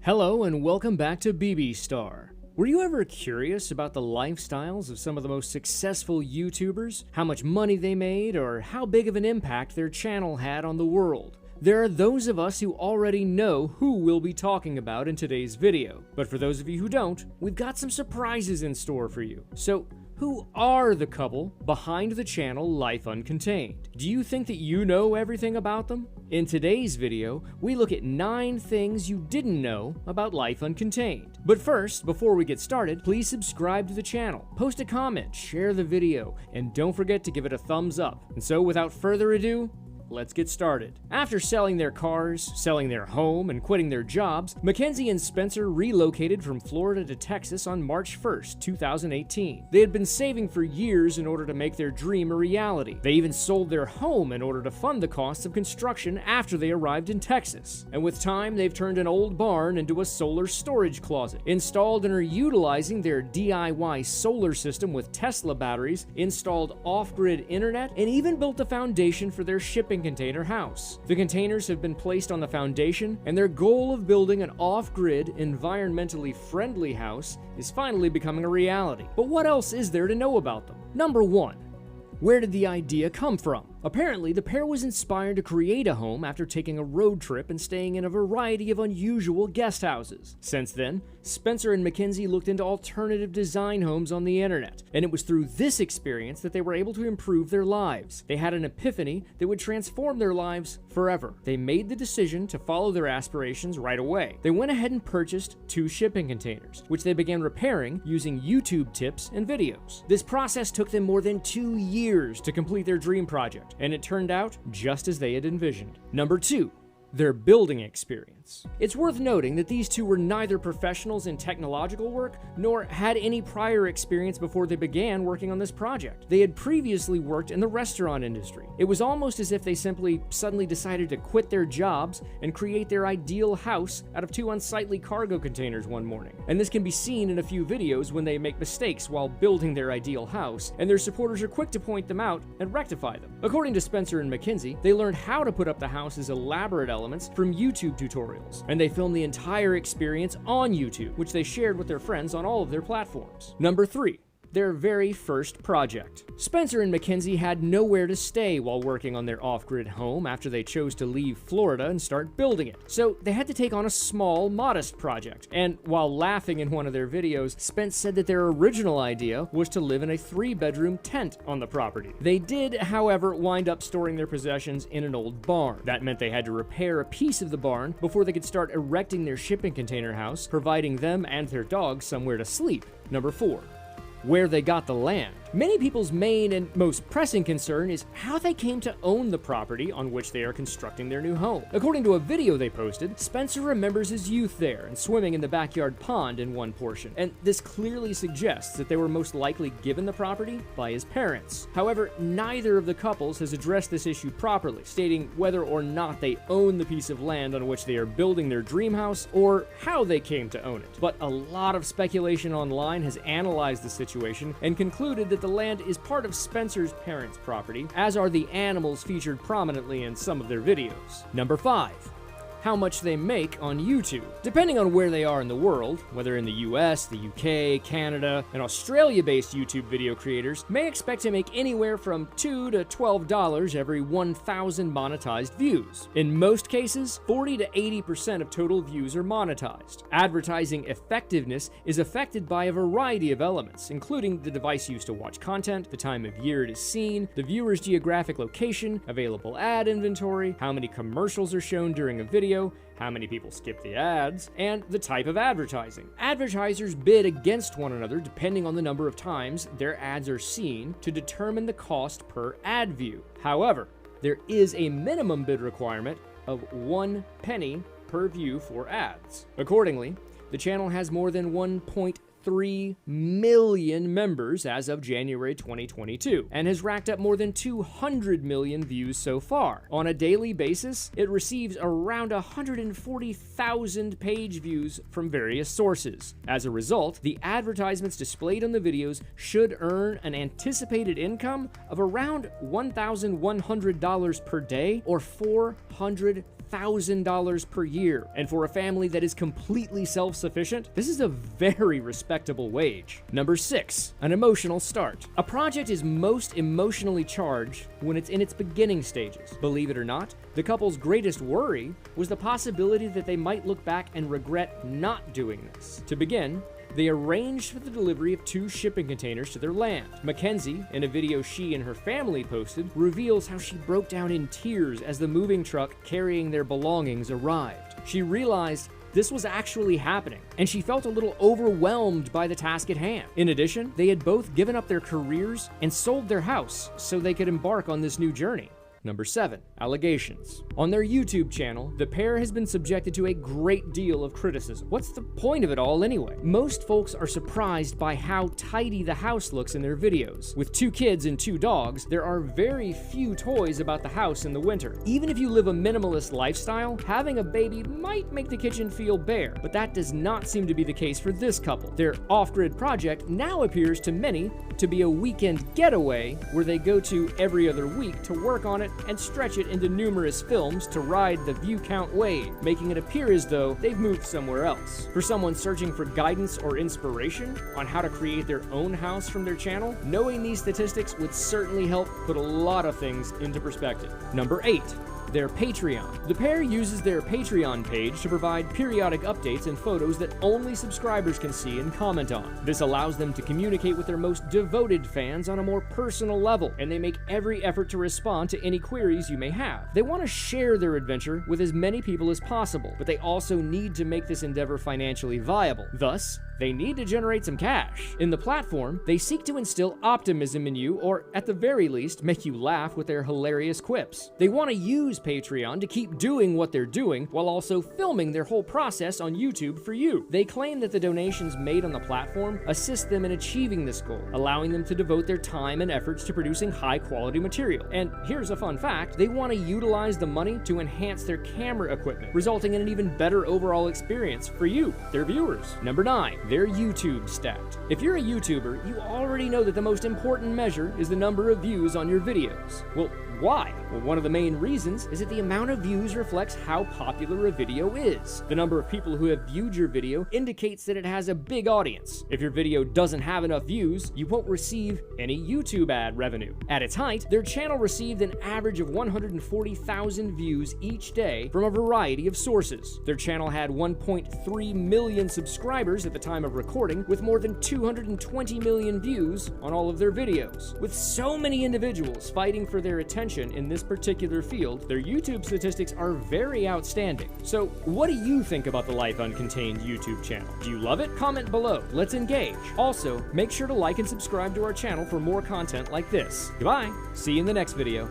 Hello and welcome back to BB Star. Were you ever curious about the lifestyles of some of the most successful YouTubers? How much money they made or how big of an impact their channel had on the world? There are those of us who already know who we'll be talking about in today's video. But for those of you who don't, we've got some surprises in store for you. So, who are the couple behind the channel Life Uncontained? Do you think that you know everything about them? In today's video, we look at 9 things you didn't know about Life Uncontained. But first, before we get started, please subscribe to the channel, post a comment, share the video, and don't forget to give it a thumbs up. And so without further ado, let's get started. After selling their cars, selling their home, and quitting their jobs, Mackenzie and Spencer relocated from Florida to Texas on March 1st, 2018. They had been saving for years in order to make their dream a reality. They even sold their home in order to fund the costs of construction after they arrived in Texas. And with time, they've turned an old barn into a solar storage closet, installed and are utilizing their DIY solar system with Tesla batteries, installed off-grid internet, and even built a foundation for their shipping container house. The containers have been placed on the foundation, and their goal of building an off-grid, environmentally friendly house is finally becoming a reality. But what else is there to know about them? Number 1. Where did the idea come from? Apparently, the pair was inspired to create a home after taking a road trip and staying in a variety of unusual guest houses. Since then, Spencer and Mackenzie looked into alternative design homes on the internet, and it was through this experience that they were able to improve their lives. They had an epiphany that would transform their lives forever. They made the decision to follow their aspirations right away. They went ahead and purchased 2 shipping containers, which they began repairing using YouTube tips and videos. This process took them more than 2 years to complete their dream project, and it turned out just as they had envisioned. Number 2. Their building experience. It's worth noting that these two were neither professionals in technological work nor had any prior experience before they began working on this project. They had previously worked in the restaurant industry. It was almost as if they simply suddenly decided to quit their jobs and create their ideal house out of 2 unsightly cargo containers one morning. And this can be seen in a few videos when they make mistakes while building their ideal house, and their supporters are quick to point them out and rectify them. According to Spencer and Mackenzie, they learned how to put up the house's elaborate elements from YouTube tutorials, and they filmed the entire experience on YouTube, which they shared with their friends on all of their platforms. Number 3. Their very first project. Spencer and Mackenzie had nowhere to stay while working on their off-grid home after they chose to leave Florida and start building it. So they had to take on a small, modest project. And while laughing in one of their videos, Spence said that their original idea was to live in a 3-bedroom tent on the property. They did, however, wind up storing their possessions in an old barn. That meant they had to repair a piece of the barn before they could start erecting their shipping container house, providing them and their dogs somewhere to sleep. Number 4. Where they got the land. Many people's main and most pressing concern is how they came to own the property on which they are constructing their new home. According to a video they posted, Spencer remembers his youth there and swimming in the backyard pond in one portion, and this clearly suggests that they were most likely given the property by his parents. However, neither of the couples has addressed this issue properly, stating whether or not they own the piece of land on which they are building their dream house or how they came to own it. But a lot of speculation online has analyzed the situation and concluded that the land is part of Spencer's parents' property, as are the animals featured prominently in some of their videos. Number 5. How much they make on YouTube. Depending on where they are in the world, whether in the US, the UK, Canada, and Australia-based YouTube video creators may expect to make anywhere from $2 to $12 every 1,000 monetized views. In most cases, 40 to 80% of total views are monetized. Advertising effectiveness is affected by a variety of elements, including the device used to watch content, the time of year it is seen, the viewer's geographic location, available ad inventory, how many commercials are shown during a video, how many people skip the ads, and the type of advertising. Advertisers bid against one another depending on the number of times their ads are seen to determine the cost per ad view. However, there is a minimum bid requirement of 1 penny per view for ads. Accordingly, the channel has more than 1.3 million members as of January 2022 and has racked up more than 200 million views so far. On a daily basis, it receives around 140,000 page views from various sources. As a result, the advertisements displayed on the videos should earn an anticipated income of around $1,100 per day or $400,000 $1,000 per year. And for a family that is completely self-sufficient, this is a very respectable wage. Number 6, an emotional start. A project is most emotionally charged when it's in its beginning stages. Believe it or not, the couple's greatest worry was the possibility that they might look back and regret not doing this. To begin, they arranged for the delivery of 2 shipping containers to their land. Mackenzie, in a video she and her family posted, reveals how she broke down in tears as the moving truck carrying their belongings arrived. She realized this was actually happening, and she felt a little overwhelmed by the task at hand. In addition, they had both given up their careers and sold their house so they could embark on this new journey. Number 7, allegations. On their YouTube channel, the pair has been subjected to a great deal of criticism. What's the point of it all anyway? Most folks are surprised by how tidy the house looks in their videos. With 2 kids and 2 dogs, there are very few toys about the house in the winter. Even if you live a minimalist lifestyle, having a baby might make the kitchen feel bare, but that does not seem to be the case for this couple. Their off-grid project now appears to many to be a weekend getaway where they go to every other week to work on it and stretch it into numerous films to ride the view count wave, making it appear as though they've moved somewhere else. For someone searching for guidance or inspiration on how to create their own house from their channel, knowing these statistics would certainly help put a lot of things into perspective. Number 8, their Patreon. The pair uses their Patreon page to provide periodic updates and photos that only subscribers can see and comment on. This allows them to communicate with their most devoted fans on a more personal level, and they make every effort to respond to any queries you may have. They want to share their adventure with as many people as possible, but they also need to make this endeavor financially viable. Thus, they need to generate some cash. In the platform, they seek to instill optimism in you, or at the very least, make you laugh with their hilarious quips. They want to use Patreon to keep doing what they're doing while also filming their whole process on YouTube for you. They claim that the donations made on the platform assist them in achieving this goal, allowing them to devote their time and efforts to producing high-quality material. And here's a fun fact, they want to utilize the money to enhance their camera equipment, resulting in an even better overall experience for you, their viewers. Number 9, their YouTube stat. If you're a YouTuber, you already know that the most important measure is the number of views on your videos. Well, why? Well, one of the main reasons is that the amount of views reflects how popular a video is. The number of people who have viewed your video indicates that it has a big audience. If your video doesn't have enough views, you won't receive any YouTube ad revenue. At its height, their channel received an average of 140,000 views each day from a variety of sources. Their channel had 1.3 million subscribers at the time of recording, with more than 220 million views on all of their videos. With so many individuals fighting for their attention in this particular field, their YouTube statistics are very outstanding. So, what do you think about the Life Uncontained YouTube channel? Do you love it? Comment below. Let's engage. Also, make sure to like and subscribe to our channel for more content like this. Goodbye. See you in the next video.